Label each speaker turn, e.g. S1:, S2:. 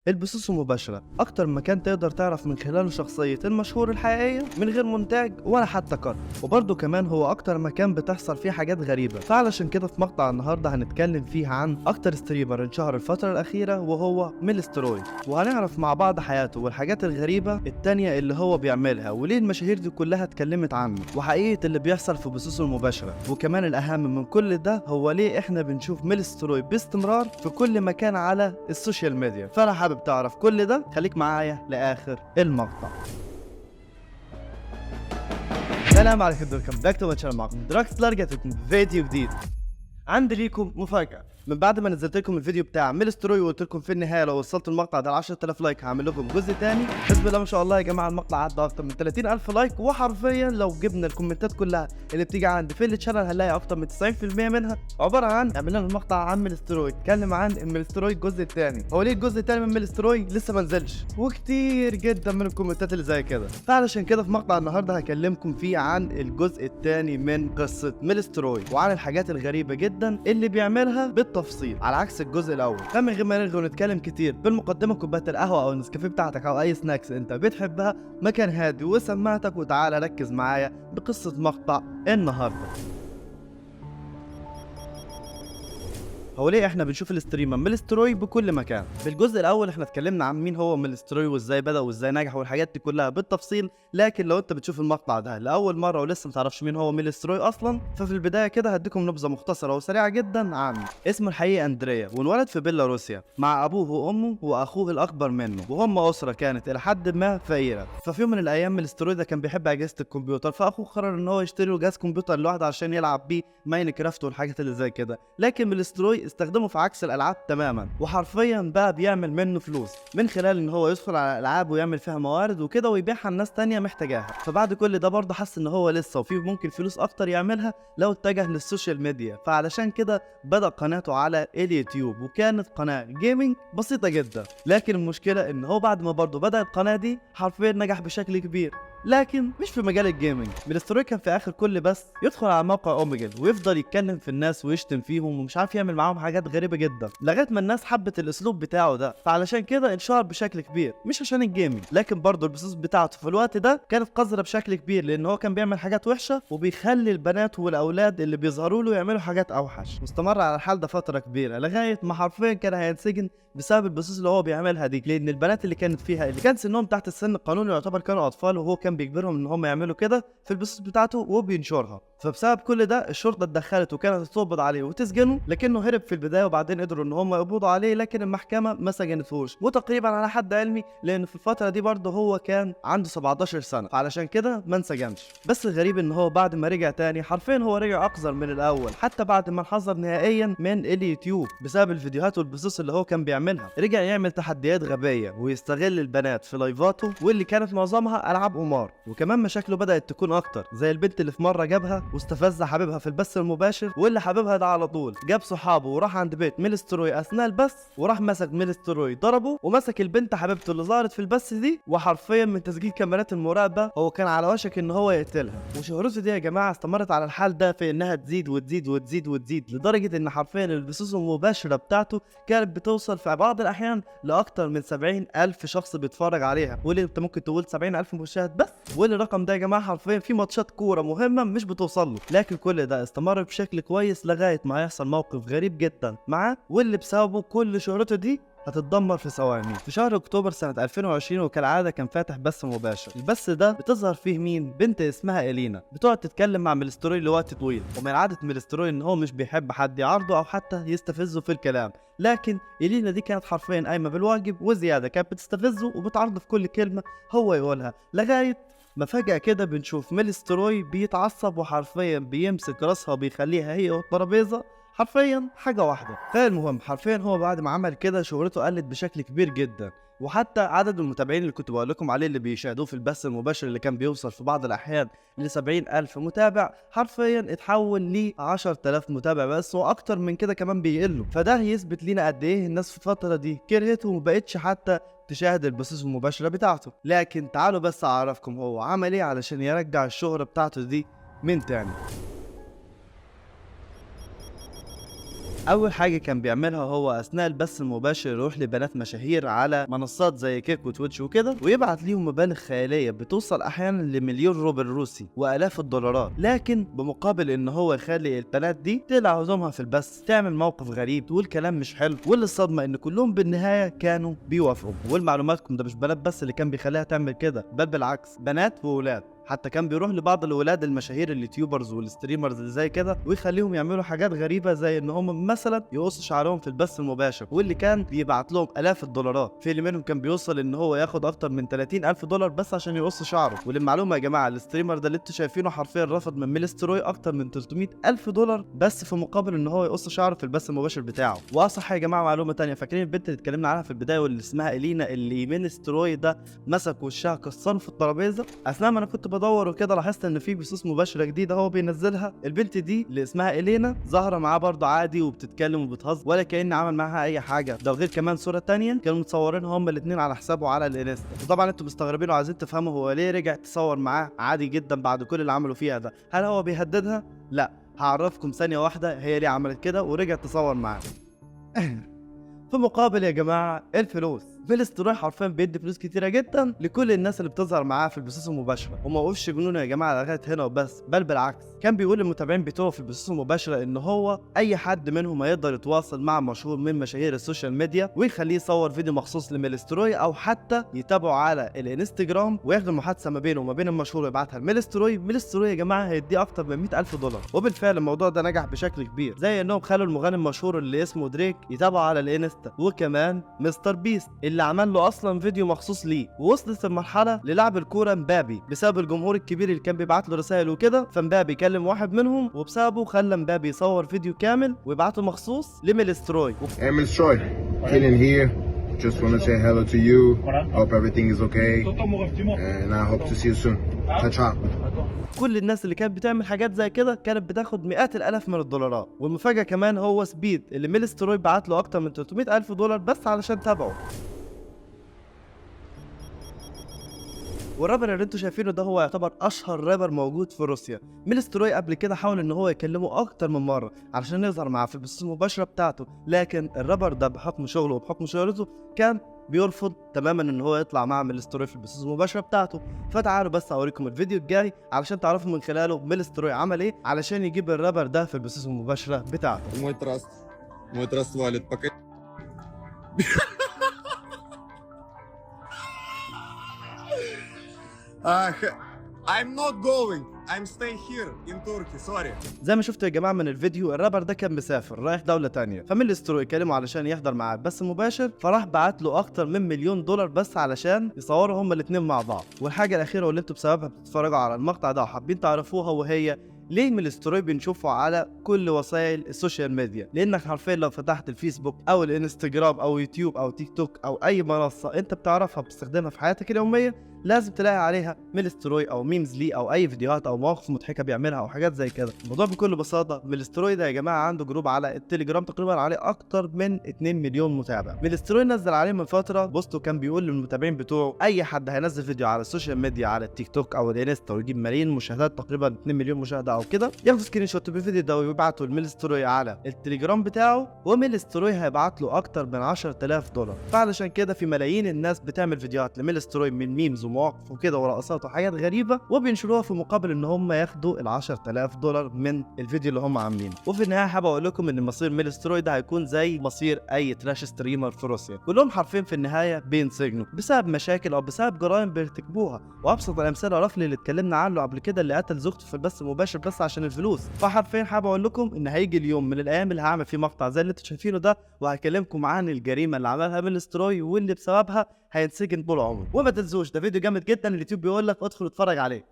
S1: البثوث المباشرة أكتر مكان تقدر تعرف من خلاله شخصية المشهور الحقيقية من غير مونتاج ولا حتى قرض، وبرضه كمان هو أكتر مكان بتحصل فيه حاجات غريبة. فعلشان كده في مقطع النهاردة هنتكلم فيه عن أكتر ستريمر انشهر الفترة الأخيرة وهو ميلستروي، وهنعرف مع بعض حياته والحاجات الغريبة التانية اللي هو بيعملها وليه المشاهير دي كلها اتكلمت عنه وحقيقة اللي بيحصل في بثوثه المباشرة. وكمان الأهم من كل ده هو ليه احنا بنشوف ميلستروي باستمرار في كل مكان على السوشيال ميديا. فأنا حابب تعرف كل ده، خليك معايا لآخر المقطع. السلام عليكم، ويلكم باك تو ماي شانل. معكم دراكسلر، جات لكم فيديو جديد. عندي ليكم مفاجأة. من بعد ما نزلت لكم الفيديو بتاع ميلستروي وقلت لكم في النهايه لو وصلت المقطع ده ل 10000 لايك هعمل لكم جزء تاني، بسم الله ما شاء الله يا جماعه المقطع عدى اكتر من 30000 لايك، وحرفيا لو جبنا الكومنتات كلها اللي بتيجي عندي في الشانل هنلاقي اكتر من 90% منها عباره عن عملنا المقطع عن ميلستروي، اتكلم عن ميلستروي الجزء الثاني. هو ليه الجزء الثاني من ميلستروي لسه ما نزلش؟ وكتير جدا من الكومنتات اللي زي كده. فعلشان كده في مقطع النهارده هكلمكم فيه عن الجزء الثاني من قصه ميلستروي وعن الحاجات الغريبه جدا اللي بيعملها بالتفصيل على عكس الجزء الاول. فمن غير ما نرغي ونتكلم كتير، بالمقدمه كوبايه القهوه او النسكافيه بتاعتك او اي سناكس انت بتحبها، مكان هادي وسماعتك، وتعالى ركز معايا بقصه مقطع النهارده. هو ليه احنا بنشوف الستريمر ميلستروي بكل مكان؟ في الجزء الاول احنا اتكلمنا عن مين هو ميلستروي وازاي بدا وازاي نجح والحاجات دي كلها بالتفصيل، لكن لو انت بتشوف المقطع ده لاول مره ولسه متعرفش مين هو ميلستروي اصلا، ففي البدايه كده هديكم نبذه مختصره وسريعه جدا عنه. اسمه الحقيقي اندريا، وانولد في بيلاروسيا مع ابوه وامه واخوه الاكبر منه، وهم اسره كانت الى حد ما فقيره. ففي يوم من الايام ميلستروي ده كان بيحب اجهزه الكمبيوتر، فاخوه قرر ان هو يشتري له جهاز كمبيوتر لوحده عشان يلعب بيه ماينكرافت والحاجات اللي زي كده، لكن ميلستروي استخدمه في عكس الالعاب تماما، وحرفيا بقى بيعمل منه فلوس من خلال ان هو يدخل على الالعاب ويعمل فيها موارد وكده ويبيعها لناس تانية محتاجاها. فبعد كل ده برضه حس ان هو لسه وفي ممكن فلوس اكتر يعملها لو اتجه للسوشيال ميديا، فعلشان كده بدأ قناته على اليوتيوب، وكانت قناة جيمنج بسيطة جدا. لكن المشكلة ان هو بعد ما برضه بدأ القناة دي حرفيا نجح بشكل كبير، لكن مش في مجال الجيمنج. ميلستروي كان في اخر كل بس يدخل على موقع اوميجل ويفضل يتكلم في الناس ويشتم فيهم ومش عارف يعمل معاهم حاجات غريبه جدا، لغايه ما الناس حبت الاسلوب بتاعه ده، فعلشان كده انشهر بشكل كبير، مش عشان الجيمنج لكن برضه البثوث بتاعته في الوقت ده كانت قذره بشكل كبير، لان هو كان بيعمل حاجات وحشه وبيخلي البنات والاولاد اللي بيظهروا له يعملوا حاجات اوحش. واستمر على الحال ده فتره كبيره لغايه ما حرفيا كان هينسجن بسبب البثوث اللي هو بيعملها دي، لان البنات اللي كانت فيها اللي كان سنهم تحت السن القانوني يعتبر كانوا اطفال، وهو كان بيجبرهم ان هم يعملوا كده في البثوث بتاعته وبينشرها. فبسبب كل ده الشرطه اتدخلت وكانت تقبض عليه وتسجنه، لكنه هرب في البدايه وبعدين قدروا ان هم يقبضوا عليه، لكن المحكمه ما سجنتهوش، وتقريبا على حد علمي لان في الفتره دي برضه هو كان عنده 17 سنه، فعلشان كده ما انسجنش. بس الغريب ان هو بعد ما رجع تاني حرفيا هو رجع اقذر من الاول، حتى بعد ما انحظر نهائيا من اليوتيوب بسبب الفيديوهات والبثوث اللي هو كان بيعملها. رجع يعمل تحديات غبيه ويستغل البنات في لايفاته، واللي كانت معظمها العاب قمار، وكمان مشاكله بدات تكون اكتر، زي البنت اللي في مره جابها واستفز حبيبها في البث المباشر، واللي حبيبها ده على طول جاب صحابه وراح عند بيت ميلستروي اثناء البث، وراح مسك ميلستروي ضربه، ومسك البنت حبيبته اللي ظهرت في البث دي، وحرفيا من تسجيل كاميرات المراقبه هو كان على وشك ان هو يقتلها. وشهرته دي يا جماعه استمرت على الحال ده في انها تزيد وتزيد وتزيد وتزيد، لدرجه ان حرفيا البثوث المباشره بتاعته كانت بتوصل في بعض الاحيان لاكتر من 70000 شخص بيتفرج عليها، واللي انت ممكن تقول 70000 مشاهد بس، واللي الرقم ده يا جماعه حرفيا في ماتشات كوره مهمه مش بتوصل له. لكن كل ده استمر بشكل كويس لغايه ما يحصل موقف غريب جدا معاه، واللي بسببه كل شهرته دي هتتدمر في ثواني. في شهر اكتوبر سنه 2020 وكالعاده كان فاتح بث مباشر، البث ده بتظهر فيه مين؟ بنت اسمها إلينا، بتقعد تتكلم مع ميلستروي لوقت طويل، ومن عاده ميلستروي ان هو مش بيحب حد يعارضه او حتى يستفزه في الكلام، لكن إلينا دي كانت حرفيا قايمه بالواجب وزياده، كانت بتستفزه وبتعارضه في كل كلمه هو يقولها، لغايه ما فجأة كده بنشوف ميلستروي بيتعصب وحرفيا بيمسك راسها وبيخليها هي والترابيزة حرفيا حاجة واحدة. فالمهم حرفيا هو بعد ما عمل كده شهرته قلت بشكل كبير جدا، وحتى عدد المتابعين اللي كنت بقول لكم عليه اللي بيشاهدوه في البث المباشر اللي كان بيوصل في بعض الأحيان ل70000 متابع حرفيا اتحول ل 10000 متابع بس، وأكتر من كده كمان بيقلوا. فده يثبت لنا قد إيه الناس في الفترة دي كرهته ومبقتش حتى تشاهد البثوث المباشرة بتاعته. لكن تعالوا بس أعرفكم هو عمل إيه علشان يرجع الشهرة بتاعته دي من تاني. اول حاجه كان بيعملها هو اثناء البث المباشر يروح لبنات مشاهير على منصات زي كيك وتويتش وكده، ويبعت ليهم مبالغ خياليه بتوصل احيانا لمليون روبل روسي والاف الدولارات، لكن بمقابل ان هو يخلي البنات دي تقلع هدومها في البث، تعمل موقف غريب، تقول كلام مش حلو، واللي الصدمه ان كلهم بالنهايه كانوا بيوافقوا. ولمعلوماتكم ده مش بنات بس اللي كان بيخليها تعمل كده، بل بالعكس بنات وولاد. حتى كان بيروح لبعض الولاد المشاهير اليوتيوبرز والستريمرز اللي زي كده ويخليهم يعملوا حاجات غريبه، زي ان هم مثلا يقصوا شعرهم في البث المباشر، واللي كان بيبعت لهم الاف الدولارات. في اللي منهم كان بيوصل ان هو ياخد اكتر من 30,000 دولار بس عشان يقص شعره. وللمعلومه يا جماعه، الستريمر ده اللي انتوا شايفينه حرفيا رفض من ميلستروي اكتر من 300,000 دولار بس في مقابل ان هو يقص شعره في البث المباشر بتاعه. واصح يا جماعه معلومه تانية، فاكرين البنت اللي اتكلمنا عنها في البدايه واللي اسمها الينا، اللي ميلستروي ده مسك وشها كسره في الترابيزه؟ اثناء ما انا كنت بدور وكده لاحظت ان في بثوث مباشره جديده هو بينزلها. البنت دي اللي اسمها الينا ظاهره معاه برضه عادي وبتتكلم وبتهزر ولا كأن عمل معاها اي حاجه. ده وغير كمان صوره تانية كانوا متصورينها هما الاثنين على حسابه على الانستا. وطبعا انتوا مستغربين وعايزين تفهموا هو ليه رجع تصور معاه عادي جدا بعد كل اللي عملوا فيها ده. هل هو بيهددها؟ لا، هعرفكم ثانيه واحده هي ليه عملت كده ورجعت تصور معاه. في مقابل يا جماعه الفلوس، ميلستروي حرفيا بيدي فلوس كتيره جدا لكل الناس اللي بتظهر معاه في البثوث المباشره. وما وقفش جنونه يا جماعه لغايه هنا وبس، بل بالعكس كان بيقول للمتابعين بتوعه في البثوث المباشره ان هو اي حد منهم هيقدر يتواصل مع مشهور من مشاهير السوشيال ميديا ويخليه يصور فيديو مخصوص لميلستروي، او حتى يتابعه على الانستجرام وياخد المحادثه ما بينه وما بين المشهور ويبعتها لميلستروي. ميلستروي يا جماعه هيديه اكتر من 100,000 دولار. وبالفعل الموضوع ده نجح بشكل كبير، زي انهم خلوا المغني المشهور اللي اسمه دريك يتابعه على الانستا، وكمان مستر بيست اللي عمل له اصلا فيديو مخصوص ليه. ووصلت المرحله للعب الكوره مبابي بسبب الجمهور الكبير اللي كان بيبعت له رسائل وكده، فمبابي كلم واحد منهم وبسببه خلى مبابي يصور فيديو كامل ويبعته مخصوص لميلستروي.
S2: Melstroy, chilling here. Just want to say hello to you. Hope everything is okay. And I hope to see you soon. Ciao ciao.
S1: كل الناس اللي كانت بتعمل حاجات زي كده كانت بتاخد مئات الالاف من الدولارات. والمفاجاه كمان هو سبيد اللي ميلستروي بعت له اكتر من 300,000 دولار بس علشان تابعه. والرابر اللي انتوا شايفينه ده هو يعتبر اشهر رابر موجود في روسيا. ميلستروي قبل كده حاول ان هو يكلمه اكتر من مره علشان يظهر معاه في البثوث المباشره بتاعته، لكن الرابر ده بحكم شغله وبحكم شهرته كان بيرفض تماما ان هو يطلع مع ميلستروي في البثوث المباشره بتاعته. فتعالوا بس اوريكم الفيديو الجاي علشان تعرفوا من خلاله ميلستروي عمل ايه علشان يجيب الرابر ده في البثوث المباشره بتاعته.
S3: Мой траст валит, пока... I'm not going. I'm staying here in Turkey. Sorry.
S1: زي ما شفتوا يا جماعه من الفيديو، الرابر ده كان مسافر رايح دوله تانية، فميلستروي كلمه علشان يحضر معاه بس مباشر، فراح بعت له اكتر من مليون دولار بس علشان يصوروا هما الاثنين مع بعض. والحاجه الاخيره واللي انتوا بسببها بتتفرجوا على المقطع ده وحابين تعرفوها، وهي ليه ميلستروي بنشوفه على كل وسائل السوشيال ميديا؟ لانك حرفيا لو فتحت الفيسبوك او الانستجرام او يوتيوب او تيك توك او اي منصه انت بتعرفها بتستخدمها في حياتك اليوميه، لازم تلاقي عليها ميلستروي او ميمز ليه او اي فيديوهات او مواقف مضحكه بيعملها او حاجات زي كده. الموضوع بكل بساطه، ميلستروي ده يا جماعه عنده جروب على التليجرام تقريبا عليه اكتر من 2 مليون متابع. ميلستروي نزل عليه من فتره بوست كان بيقول للمتابعين بتوعه اي حد هينزل فيديو على السوشيال ميديا على التيك توك او الانستا ويجيب ملايين مشاهدات، تقريبا 2 مليون مشاهده او كده، ياخد سكرين شوت بالفيديو ده ويبعته لميلستروي على التليجرام بتاعه، وميلستروي هيبعت له اكتر من 10,000 دولار. فعلشان كده في ملايين الناس بتعمل فيديوهات لميلستروي من ميمز ومواقف وكده ورقصات وحاجات غريبه وبينشروها في مقابل ان هم ياخدوا ال 10,000 دولار من الفيديو اللي هم عاملينه. وفي النهايه حابب اقول لكم ان مصير ميلستروي ده هيكون زي مصير اي تراش ستريمر في روسيا، كلهم حرفيا في النهايه بينسجنوا بسبب مشاكل او بسبب جرائم بيرتكبوها. وابسط الامثله رافلي اللي اتكلمنا عنه قبل كده اللي قتل زوجته في البث المباشر بس عشان الفلوس. فحرفيا حابب اقول لكم ان هيجي اليوم من الايام اللي هعمل فيه مقطع زي اللي انتوا شايفينه ده وهكلمكم عن الجريمه اللي عملها ميلستروي واللي بسببها هينسجن طول عمره. وما تنسوش ده فيديو جامد جدا، اليوتيوب بيقول لك ادخل اتفرج عليه.